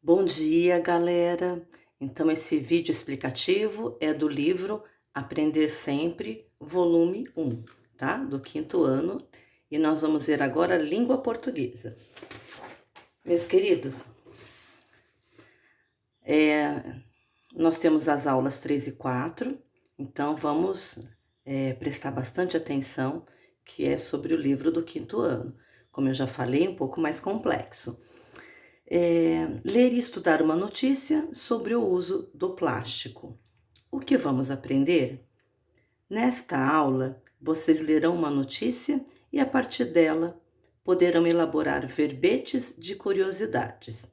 Bom dia, galera! Então, esse vídeo explicativo é do livro Aprender Sempre, volume 1, tá? Do quinto ano. E nós vamos ver agora língua portuguesa. Meus queridos, nós temos as aulas 3 e 4, então vamos prestar bastante atenção, que é sobre o livro do quinto ano. Como eu já falei, um pouco mais complexo. Ler e estudar uma notícia sobre o uso do plástico. O que vamos aprender? Nesta aula, vocês lerão uma notícia e, a partir dela, poderão elaborar verbetes de curiosidades.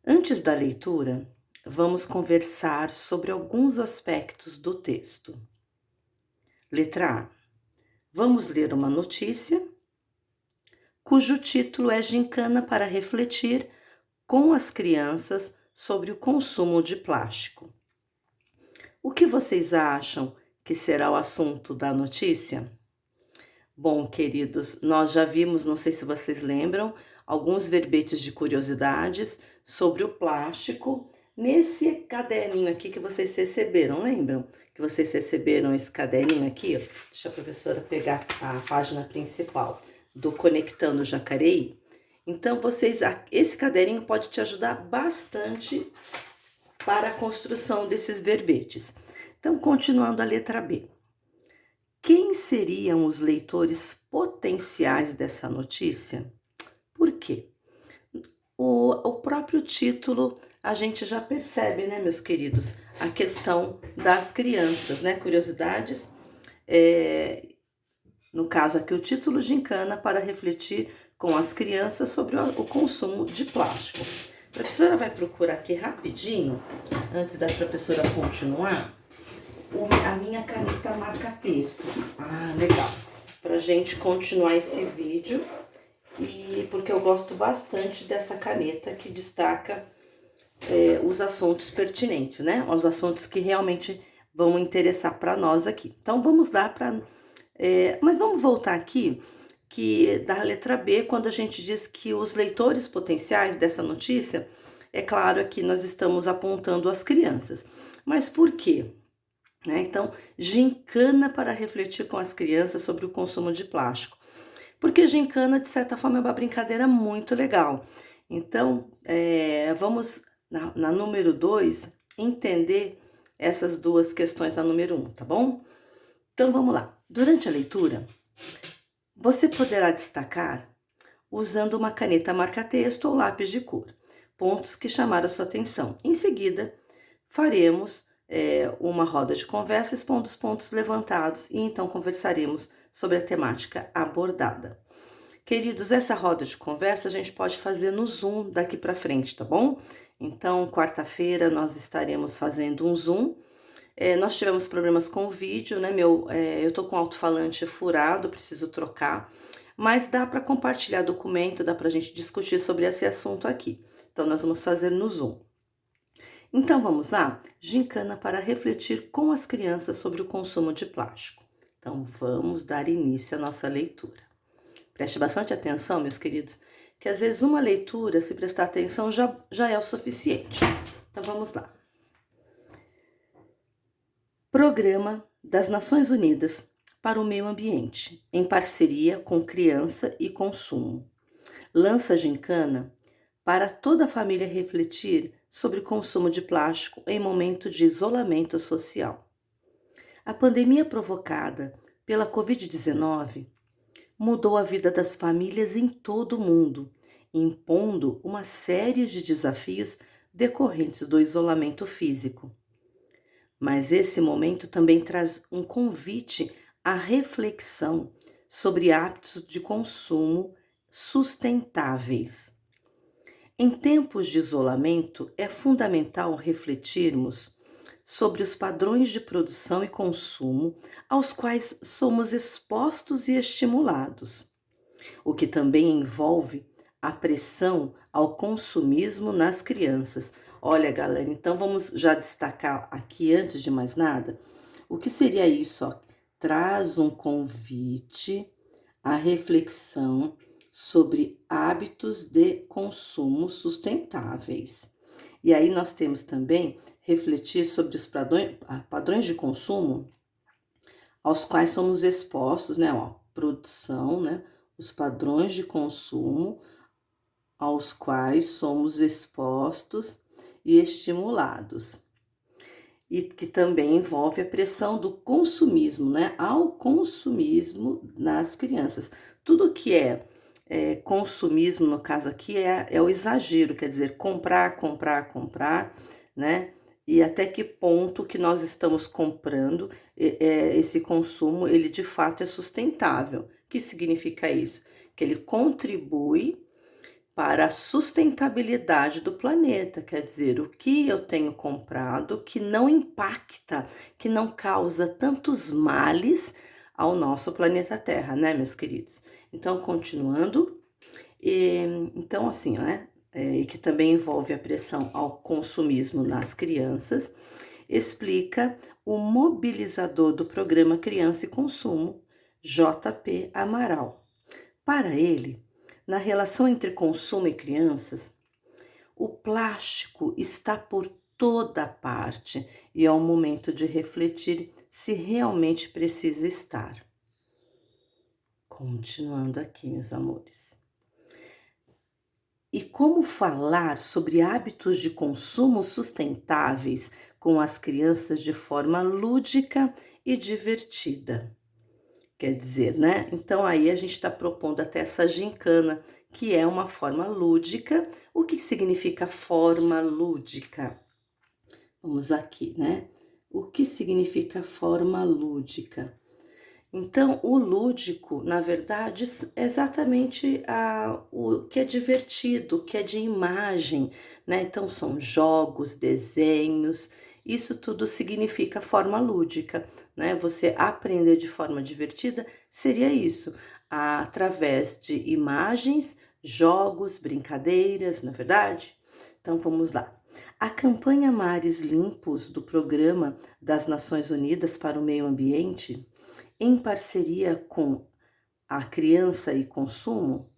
Antes da leitura, vamos conversar sobre alguns aspectos do texto. Letra A. Vamos ler uma notícia cujo título é Gincana para refletir com as crianças sobre o consumo de plástico. O que vocês acham que será o assunto da notícia? Bom, queridos, nós já vimos, não sei se vocês lembram, alguns verbetes de curiosidades sobre o plástico nesse caderninho aqui que vocês receberam, lembram? Que vocês receberam esse caderninho aqui? Deixa a professora pegar a página principal do Conectando Jacareí. Então, esse caderninho pode te ajudar bastante para a construção desses verbetes. Então, continuando a letra B. Quem seriam os leitores potenciais dessa notícia? Por quê? O próprio título a gente já percebe, né, meus queridos? A questão das crianças, né? Curiosidades, no caso aqui o título Gincana para refletir com as crianças sobre o consumo de plástico. A professora vai procurar aqui rapidinho, antes da professora continuar, a minha caneta marca-texto. Ah, legal. Pra gente continuar esse vídeo, e porque eu gosto bastante dessa caneta que destaca os assuntos pertinentes, né? Os assuntos que realmente vão interessar para nós aqui. Então, vamos lá para... mas vamos voltar aqui, que da letra B, quando a gente diz que os leitores potenciais dessa notícia, é claro que nós estamos apontando as crianças. Mas por quê? Então, gincana para refletir com as crianças sobre o consumo de plástico. Porque gincana, de certa forma, é uma brincadeira muito legal. Então, vamos, na número 2, entender essas duas questões da número 1, tá bom? Então, vamos lá. Durante a leitura, você poderá destacar, usando uma caneta marca-texto ou lápis de cor, pontos que chamaram a sua atenção. Em seguida, faremos uma roda de conversa expondo os pontos levantados e então conversaremos sobre a temática abordada. Queridos, essa roda de conversa a gente pode fazer no Zoom daqui para frente, tá bom? Então, quarta-feira nós estaremos fazendo um Zoom. Nós tivemos problemas com o vídeo, né? Eu tô com o alto-falante furado, preciso trocar, mas dá para compartilhar documento, dá para a gente discutir sobre esse assunto aqui. Então, nós vamos fazer no Zoom. Então, vamos lá? Gincana para refletir com as crianças sobre o consumo de plástico. Então, vamos dar início à nossa leitura. Preste bastante atenção, meus queridos, que às vezes uma leitura, se prestar atenção, já é o suficiente. Então, vamos lá. Programa das Nações Unidas para o Meio Ambiente, em parceria com Criança e Consumo. Lança gincana para toda a família refletir sobre o consumo de plástico em momento de isolamento social. A pandemia provocada pela Covid-19 mudou a vida das famílias em todo o mundo, impondo uma série de desafios decorrentes do isolamento físico. Mas esse momento também traz um convite à reflexão sobre hábitos de consumo sustentáveis. Em tempos de isolamento, é fundamental refletirmos sobre os padrões de produção e consumo aos quais somos expostos e estimulados, o que também envolve a pressão ao consumismo nas crianças. Olha, galera, então vamos já destacar aqui, antes de mais nada, o que seria isso? Traz um convite à reflexão sobre hábitos de consumo sustentáveis. E aí nós temos também refletir sobre os padrões de consumo aos quais somos expostos, né? Ó, produção, né? Os padrões de consumo aos quais somos expostos e estimulados. E que também envolve a pressão do consumismo, né? Ao consumismo nas crianças. Tudo que é consumismo, no caso aqui, é o exagero, quer dizer, comprar, comprar, comprar, né? E até que ponto que nós estamos comprando esse consumo, ele de fato é sustentável. O que significa isso? Que ele contribui para a sustentabilidade do planeta, quer dizer, o que eu tenho comprado que não impacta, que não causa tantos males ao nosso planeta Terra, né, meus queridos? Então, continuando, então assim, né, e que também envolve a pressão ao consumismo nas crianças, explica o mobilizador do programa Criança e Consumo, JP Amaral. Para ele, na relação entre consumo e crianças, o plástico está por toda parte e é o momento de refletir se realmente precisa estar. Continuando aqui, meus amores. E como falar sobre hábitos de consumo sustentáveis com as crianças de forma lúdica e divertida? Quer dizer, né? Então aí a gente está propondo até essa gincana, que é uma forma lúdica. O que significa forma lúdica? Vamos aqui, né? O que significa forma lúdica? Então, o lúdico, na verdade, é exatamente o que é divertido, o que é de imagem, né? Então, são jogos, desenhos, isso tudo significa forma lúdica, né? Você aprender de forma divertida seria isso, através de imagens, jogos, brincadeiras, na verdade? Então, vamos lá. A campanha Mares Limpos do Programa das Nações Unidas para o Meio Ambiente, em parceria com a Criança e Consumo,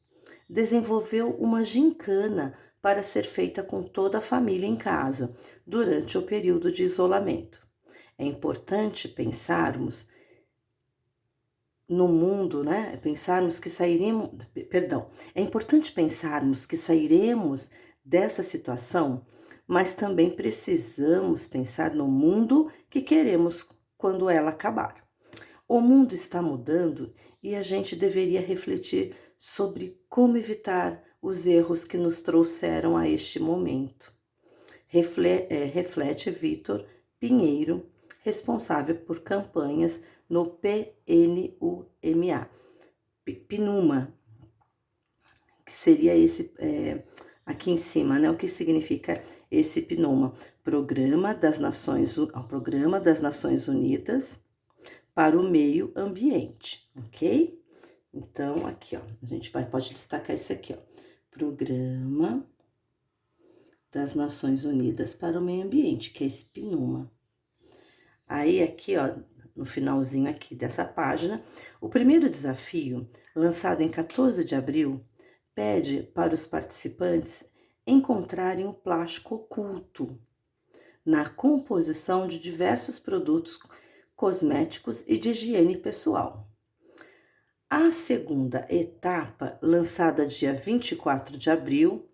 desenvolveu uma gincana para ser feita com toda a família em casa, durante o período de isolamento. É importante pensarmos no mundo, né? É importante pensarmos que sairemos dessa situação, mas também precisamos pensar no mundo que queremos quando ela acabar. O mundo está mudando e a gente deveria refletir sobre como evitar os erros que nos trouxeram a este momento. Reflete Vitor Pinheiro, responsável por campanhas no PNUMA, que seria esse aqui em cima, né? O que significa esse PNUMA? Programa das Nações Unidas para o meio ambiente, ok? Então, aqui, ó, a gente pode destacar isso aqui, ó. Programa das Nações Unidas para o Meio Ambiente, que é esse PNUMA. Aí, aqui, ó, no finalzinho aqui dessa página, o primeiro desafio, lançado em 14 de abril, pede para os participantes encontrarem o plástico oculto na composição de diversos produtos cosméticos e de higiene pessoal. A segunda etapa, lançada dia 24 de abril,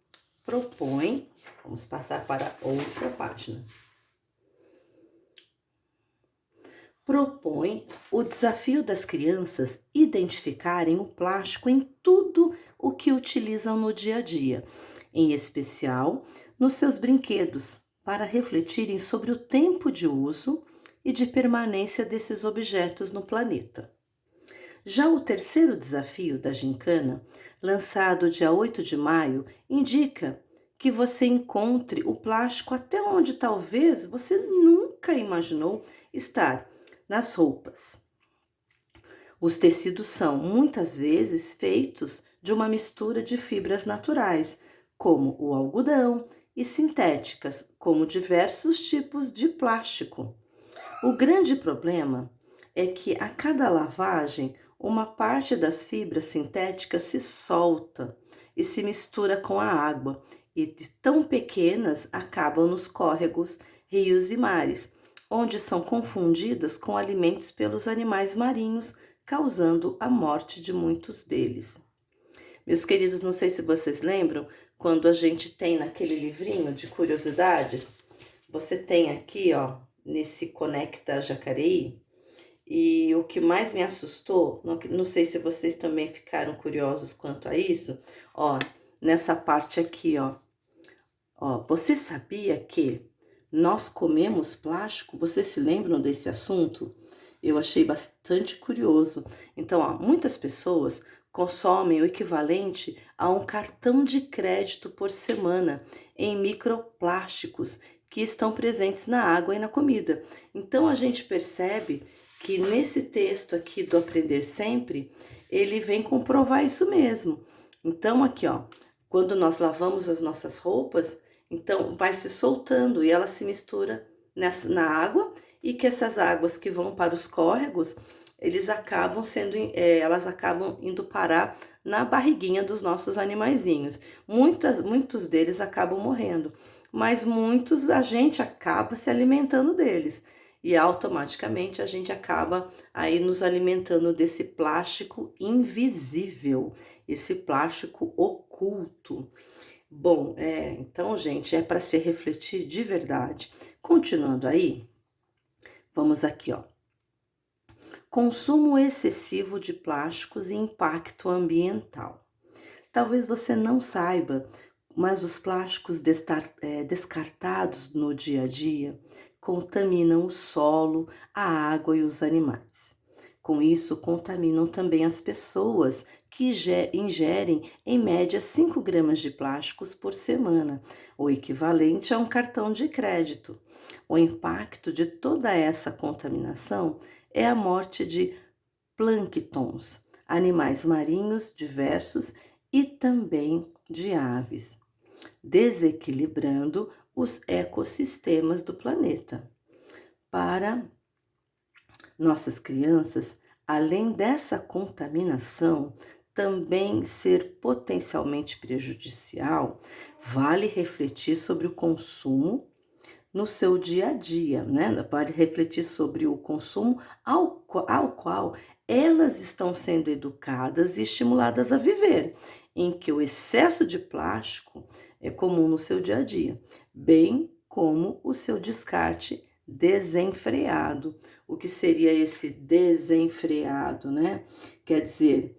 vamos passar para outra página. Propõe o desafio das crianças identificarem o plástico em tudo o que utilizam no dia a dia, em especial nos seus brinquedos, para refletirem sobre o tempo de uso e de permanência desses objetos no planeta. Já o terceiro desafio da gincana, lançado dia 8 de maio, indica que você encontre o plástico até onde talvez você nunca imaginou estar, nas roupas. Os tecidos são muitas vezes feitos de uma mistura de fibras naturais, como o algodão, e sintéticas, como diversos tipos de plástico. O grande problema é que a cada lavagem uma parte das fibras sintéticas se solta e se mistura com a água, e de tão pequenas acabam nos córregos, rios e mares, onde são confundidas com alimentos pelos animais marinhos, causando a morte de muitos deles. Meus queridos, não sei se vocês lembram, quando a gente tem naquele livrinho de curiosidades, você tem aqui, ó, nesse Conecta Jacareí, e o que mais me assustou, não sei se vocês também ficaram curiosos quanto a isso, ó, nessa parte aqui, ó, você sabia que nós comemos plástico? Vocês se lembram desse assunto? Eu achei bastante curioso. Então, ó, muitas pessoas consomem o equivalente a um cartão de crédito por semana em microplásticos que estão presentes na água e na comida. Então, a gente percebe que nesse texto aqui do Aprender Sempre, ele vem comprovar isso mesmo. Então, aqui, ó, quando nós lavamos as nossas roupas, então vai se soltando e ela se mistura na água, e que essas águas que vão para os córregos, elas acabam indo parar na barriguinha dos nossos animaizinhos. Muitos deles acabam morrendo, mas muitos a gente acaba se alimentando deles. E automaticamente a gente acaba aí nos alimentando desse plástico invisível, esse plástico oculto. Bom, então, gente, é para se refletir de verdade. Continuando aí, vamos aqui, ó. Consumo excessivo de plásticos e impacto ambiental. Talvez você não saiba, mas os plásticos descartados no dia a dia contaminam o solo, a água e os animais. Com isso, contaminam também as pessoas que ingerem em média 5 gramas de plásticos por semana, o equivalente a um cartão de crédito. O impacto de toda essa contaminação é a morte de plânctons, animais marinhos diversos e também de aves, desequilibrando os ecossistemas do planeta. Para nossas crianças, além dessa contaminação também ser potencialmente prejudicial, vale refletir sobre o consumo no seu dia a dia, né? Vale refletir sobre o consumo ao qual elas estão sendo educadas e estimuladas a viver, em que o excesso de plástico é comum no seu dia a dia, bem como o seu descarte desenfreado. O que seria esse desenfreado, né? Quer dizer,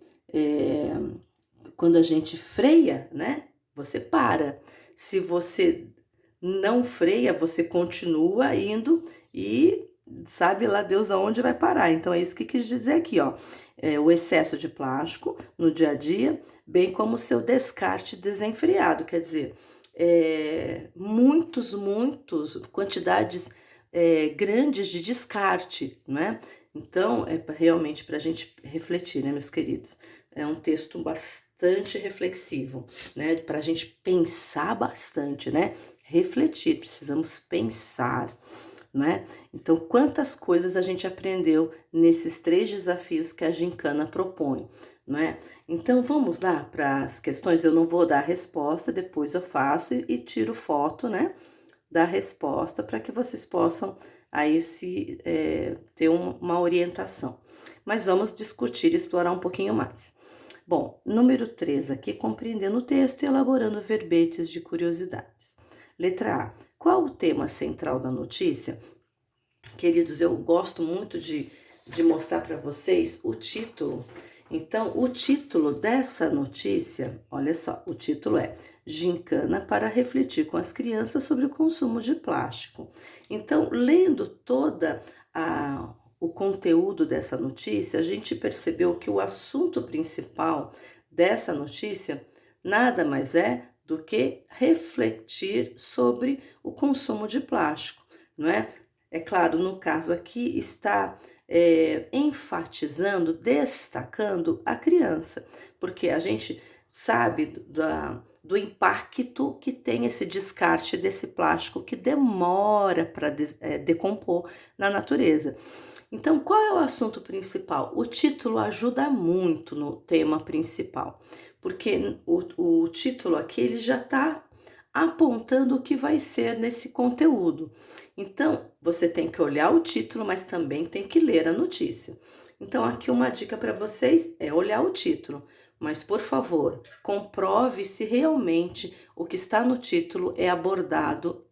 quando a gente freia, né? Você para. Se você não freia, você continua indo e sabe lá Deus aonde vai parar. Então é isso que quis dizer aqui, ó. O excesso de plástico no dia a dia, bem como o seu descarte desenfreado, quer dizer, quantidades grandes de descarte, né? Então, realmente para a gente refletir, né, meus queridos? É um texto bastante reflexivo, né? Para a gente pensar bastante, né? Refletir, precisamos pensar, né? Então, quantas coisas a gente aprendeu nesses 3 desafios que a gincana propõe, né? Então, vamos lá para as questões. Eu não vou dar a resposta, depois eu faço e tiro foto, né? Da resposta para que vocês possam aí ter uma orientação. Mas vamos discutir e explorar um pouquinho mais. Bom, número 3 aqui, compreendendo o texto e elaborando verbetes de curiosidades. Letra A. Qual o tema central da notícia? Queridos, eu gosto muito de mostrar para vocês o título. Então, o título dessa notícia, olha só, o título é Gincana para refletir com as crianças sobre o consumo de plástico. Então, lendo o conteúdo dessa notícia, a gente percebeu que o assunto principal dessa notícia nada mais é do que refletir sobre o consumo de plástico, não é? É claro, no caso aqui está enfatizando, destacando a criança, porque a gente sabe do impacto que tem esse descarte desse plástico que demora para decompor na natureza. Então, qual é o assunto principal? O título ajuda muito no tema principal, porque o título aqui ele já está apontando o que vai ser nesse conteúdo. Então, você tem que olhar o título, mas também tem que ler a notícia. Então, aqui uma dica para vocês é olhar o título, mas por favor, comprove se realmente o que está no título é abordado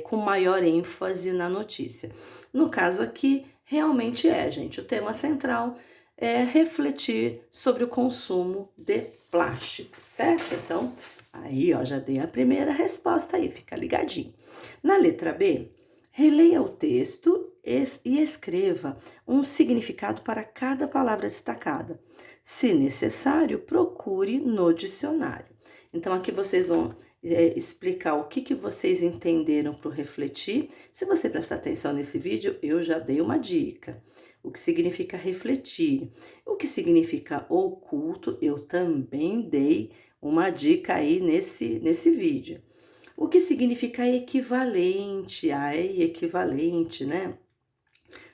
com maior ênfase na notícia. No caso aqui, realmente gente. O tema central é refletir sobre o consumo de plástico, certo? Então, aí, ó, já dei a primeira resposta aí, fica ligadinho. Na letra B, releia o texto e escreva um significado para cada palavra destacada. Se necessário, procure no dicionário. Então, aqui vocês vão explicar o que vocês entenderam para refletir. Se você prestar atenção nesse vídeo, eu já dei uma dica. O que significa refletir. O que significa oculto, eu também dei uma dica aí nesse vídeo. O que significa equivalente? Equivalente, né?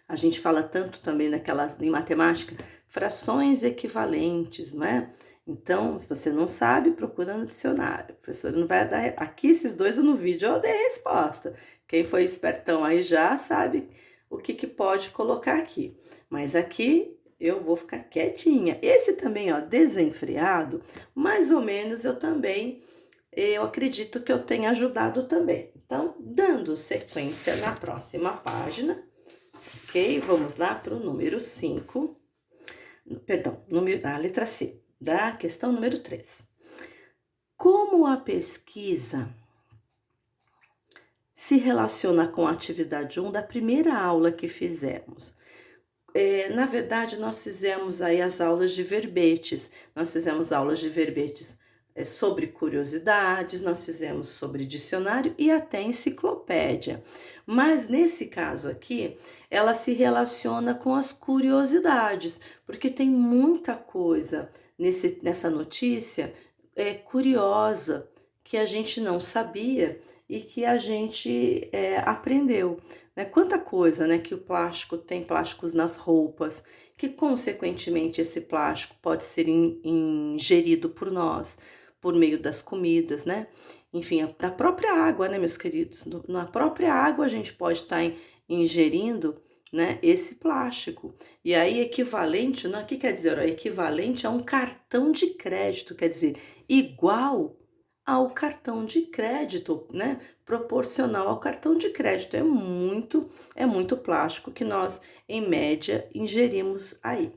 A gente fala tanto também em matemática, frações equivalentes, né? Então, se você não sabe, procura no dicionário. O professor não vai dar. Aqui, esses dois no vídeo, eu dei a resposta. Quem foi espertão aí já sabe o que pode colocar aqui. Mas aqui eu vou ficar quietinha. Esse também, ó, desenfreado, mais ou menos eu acredito que eu tenha ajudado também. Então, dando sequência na próxima página, ok? Vamos lá para o número 5. Perdão, a letra C, da questão número 3. Como a pesquisa se relaciona com a atividade 1 da primeira aula que fizemos? Na verdade, nós fizemos aí as aulas de verbetes. Nós fizemos aulas de verbetes sobre curiosidades, nós fizemos sobre dicionário e até enciclopédia. Mas nesse caso aqui, ela se relaciona com as curiosidades, porque tem muita coisa nessa notícia curiosa que a gente não sabia e que a gente aprendeu. Né? Quanta coisa, né, que o plástico tem plásticos nas roupas, que consequentemente esse plástico pode ser ingerido por nós, por meio das comidas, né? Enfim, da própria água, né, meus queridos? Na própria água a gente pode estar ingerindo, né, esse plástico. E aí, equivalente, né, o que quer dizer? Equivalente a um cartão de crédito, quer dizer, igual ao cartão de crédito, né? Proporcional ao cartão de crédito. É muito plástico que nós, em média, ingerimos aí.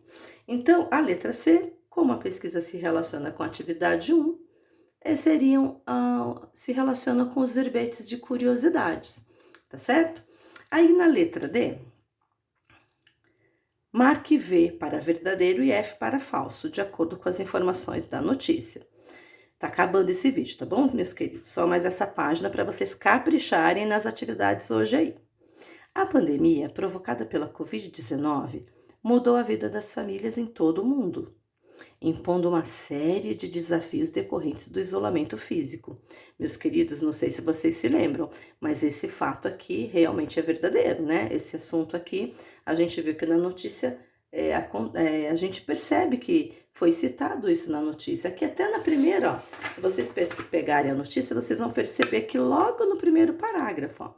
Então, a letra C, como a pesquisa se relaciona com a atividade 1, se relaciona com os verbetes de curiosidades, tá certo? Aí na letra D, marque V para verdadeiro e F para falso, de acordo com as informações da notícia. Tá acabando esse vídeo, tá bom, meus queridos? Só mais essa página para vocês capricharem nas atividades hoje aí. A pandemia provocada pela Covid-19 mudou a vida das famílias em todo o mundo, impondo uma série de desafios decorrentes do isolamento físico. Meus queridos, não sei se vocês se lembram, mas esse fato aqui realmente é verdadeiro, né? Esse assunto aqui, a gente viu que na notícia, a gente percebe que foi citado isso na notícia. Aqui até na primeira, ó, se vocês pegarem a notícia, vocês vão perceber que logo no primeiro parágrafo, ó,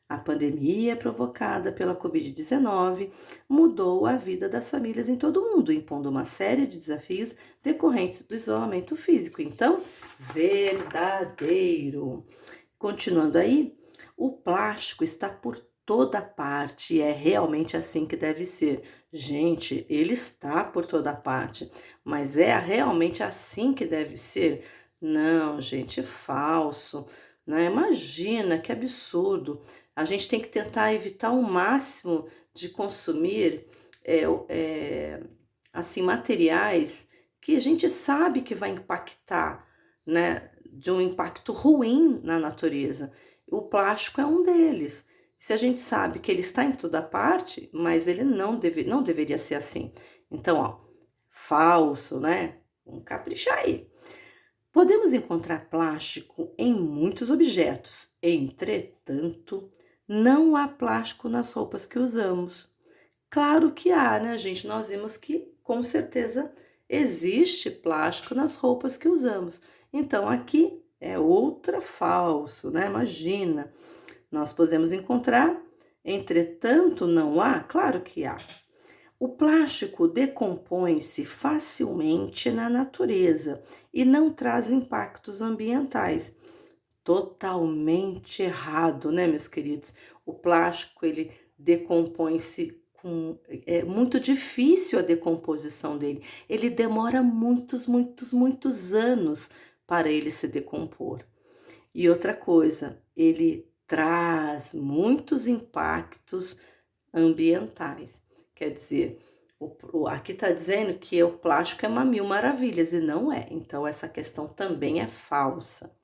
a pandemia provocada pela Covid-19 mudou a vida das famílias em todo o mundo, impondo uma série de desafios decorrentes do isolamento físico. Então, verdadeiro. Continuando aí, o plástico está por toda parte e é realmente assim que deve ser. Gente, ele está por toda parte, mas é realmente assim que deve ser? Não, gente, é falso. Né? Imagina que absurdo. A gente tem que tentar evitar o máximo de consumir assim, materiais que a gente sabe que vai impactar, né, de um impacto ruim na natureza. O plástico é um deles. Se a gente sabe que ele está em toda parte, mas ele não deveria ser assim. Então, ó, falso, né? Vamos caprichar aí. Podemos encontrar plástico em muitos objetos, entretanto, não há plástico nas roupas que usamos. Claro que há, né, gente? Nós vimos que, com certeza, existe plástico nas roupas que usamos. Então, aqui é ultra falso, né? Imagina, nós podemos encontrar, entretanto, não há? Claro que há. O plástico decompõe-se facilmente na natureza e não traz impactos ambientais. Totalmente errado, né, meus queridos? O plástico, ele decompõe-se com... É muito difícil a decomposição dele. Ele demora muitos anos para ele se decompor. E outra coisa, ele traz muitos impactos ambientais. Quer dizer, aqui está dizendo que o plástico é uma mil maravilhas, e não é. Então, essa questão também é falsa.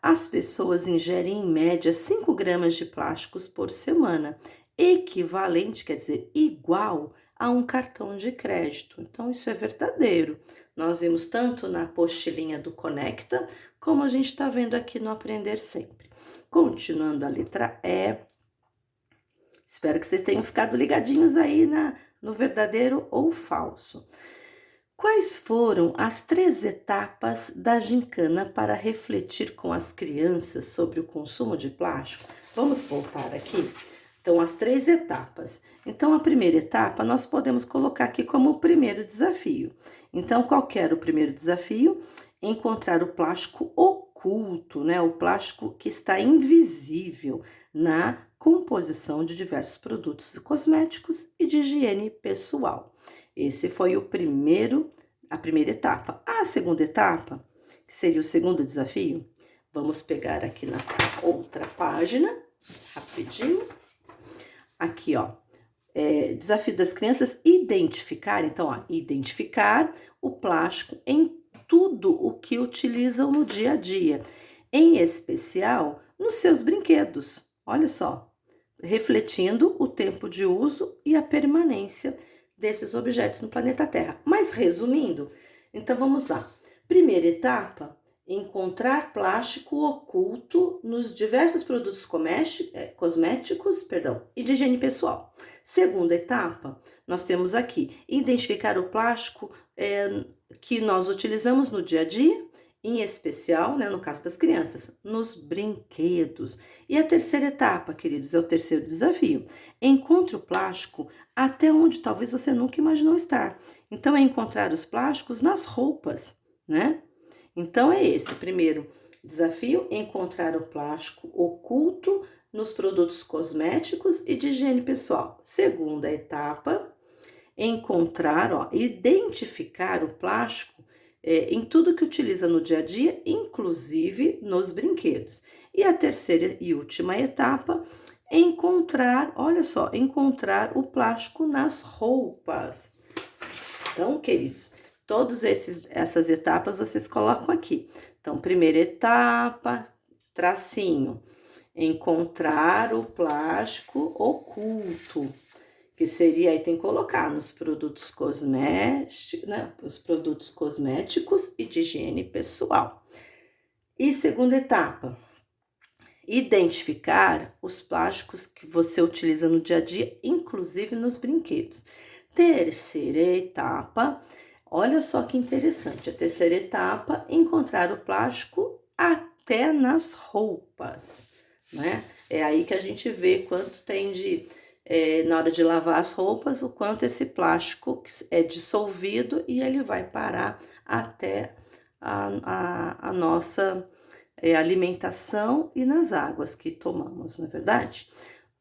As pessoas ingerem em média 5 gramas de plásticos por semana, equivalente, quer dizer, igual a um cartão de crédito. Então, isso é verdadeiro. Nós vimos tanto na apostilinha do Conecta, como a gente está vendo aqui no Aprender Sempre. Continuando a letra E, espero que vocês tenham ficado ligadinhos aí no verdadeiro ou falso. Quais foram as 3 etapas da gincana para refletir com as crianças sobre o consumo de plástico? Vamos voltar aqui? Então, as 3 etapas. Então, a primeira etapa nós podemos colocar aqui como o primeiro desafio. Então, qual que era o primeiro desafio? Encontrar o plástico oculto, né? O plástico que está invisível na composição de diversos produtos cosméticos e de higiene pessoal. Esse foi a primeira etapa. A segunda etapa, que seria o segundo desafio, vamos pegar aqui na outra página, rapidinho. Aqui, ó, desafio das crianças identificar, então, ó, identificar o plástico em tudo o que utilizam no dia a dia, em especial nos seus brinquedos. Olha só, refletindo o tempo de uso e a permanência desses objetos no planeta Terra. Mas resumindo, então vamos lá. Primeira etapa, encontrar plástico oculto nos diversos produtos cosméticos, e de higiene pessoal. Segunda etapa, nós temos aqui, identificar o plástico que nós utilizamos no dia a dia, em especial, né, no caso das crianças, nos brinquedos. E a terceira etapa, queridos, é o terceiro desafio. Encontre o plástico até onde talvez você nunca imaginou estar. Então, é encontrar os plásticos nas roupas, né? Então, é esse. Primeiro desafio, encontrar o plástico oculto nos produtos cosméticos e de higiene pessoal. Segunda etapa, identificar o plástico em tudo que utiliza no dia a dia, inclusive nos brinquedos. E a terceira e última etapa, encontrar o plástico nas roupas. Então, queridos, todas essas etapas vocês colocam aqui. Então, primeira etapa, tracinho, encontrar o plástico oculto, que seria, aí tem que colocar nos produtos cosméticos, né? Os produtos cosméticos e de higiene pessoal. E segunda etapa, identificar os plásticos que você utiliza no dia a dia, inclusive nos brinquedos. Terceira etapa, olha só que interessante, a terceira etapa, encontrar o plástico até nas roupas, né? É aí que a gente vê quanto tem na hora de lavar as roupas, o quanto esse plástico é dissolvido e ele vai parar até a nossa alimentação e nas águas que tomamos, não é verdade?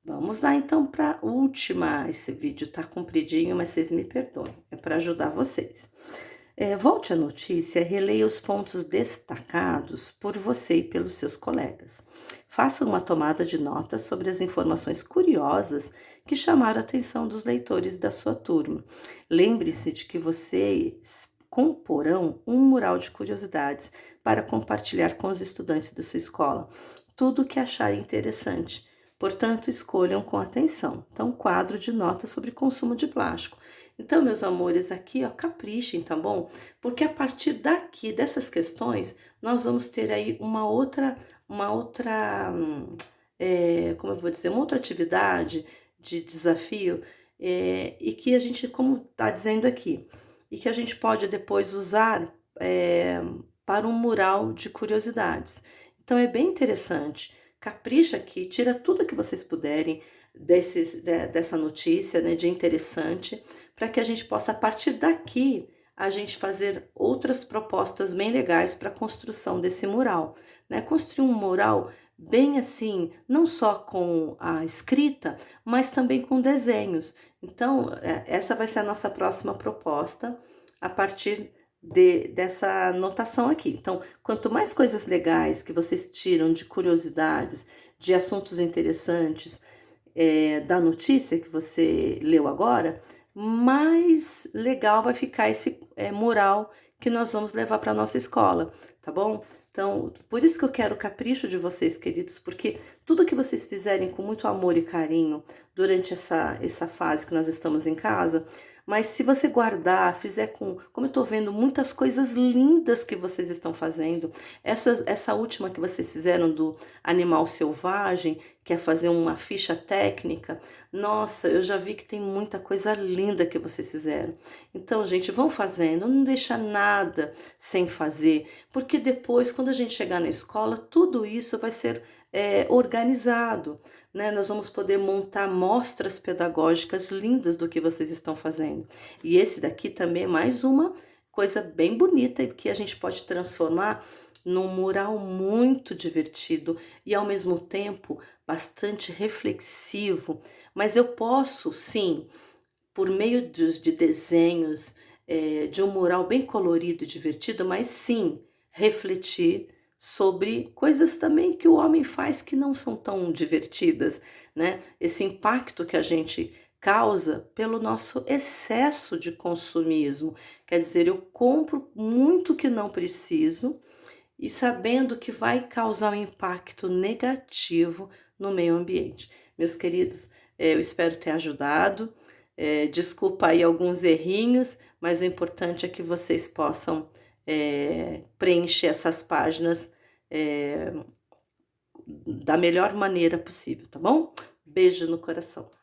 Vamos lá então para a última. Esse vídeo tá compridinho, mas vocês me perdoem, é para ajudar vocês. Volte à notícia, releia os pontos destacados por você e pelos seus colegas. Faça uma tomada de notas sobre as informações curiosas que chamaram a atenção dos leitores da sua turma. Lembre-se de que vocês comporão um mural de curiosidades para compartilhar com os estudantes da sua escola tudo o que acharem interessante. Portanto, escolham com atenção. Então, quadro de notas sobre consumo de plástico. Então, meus amores, aqui, ó, caprichem, tá bom? Porque a partir daqui, dessas questões, nós vamos ter aí uma outra, como eu vou dizer, uma outra atividade de desafio e que a gente, como está dizendo aqui, e que a gente pode depois usar para um mural de curiosidades. Então é bem interessante. Capricha aqui, tira tudo que vocês puderem dessa notícia, né, de interessante, para que a gente possa, a partir daqui, a gente fazer outras propostas bem legais para a construção desse mural, né? Construir um mural bem assim, não só com a escrita, mas também com desenhos. Então, essa vai ser a nossa próxima proposta a partir dessa anotação aqui. Então, quanto mais coisas legais que vocês tiram de curiosidades, de assuntos interessantes, da notícia que você leu agora, mais legal vai ficar esse mural que nós vamos levar para nossa escola, tá bom? Então, por isso que eu quero o capricho de vocês, queridos, porque tudo que vocês fizerem com muito amor e carinho durante essa fase que nós estamos em casa, mas se você guardar, fizer como eu tô vendo muitas coisas lindas que vocês estão fazendo, essa última que vocês fizeram do animal selvagem, que é fazer uma ficha técnica, nossa, eu já vi que tem muita coisa linda que vocês fizeram. Então, gente, vão fazendo, não deixa nada sem fazer, porque depois, quando a gente chegar na escola, tudo isso vai ser organizado, né? Nós vamos poder montar mostras pedagógicas lindas do que vocês estão fazendo. E esse daqui também é mais uma coisa bem bonita e que a gente pode transformar num mural muito divertido e ao mesmo tempo bastante reflexivo. Mas eu posso, sim, por meio de desenhos, de um mural bem colorido e divertido, mas sim, refletir sobre coisas também que o homem faz que não são tão divertidas, né? Esse impacto que a gente causa pelo nosso excesso de consumismo. Quer dizer, eu compro muito que não preciso e sabendo que vai causar um impacto negativo no meio ambiente. Meus queridos, eu espero ter ajudado. Desculpa aí alguns errinhos, mas o importante é que vocês possam preencher essas páginas da melhor maneira possível, tá bom? Beijo no coração.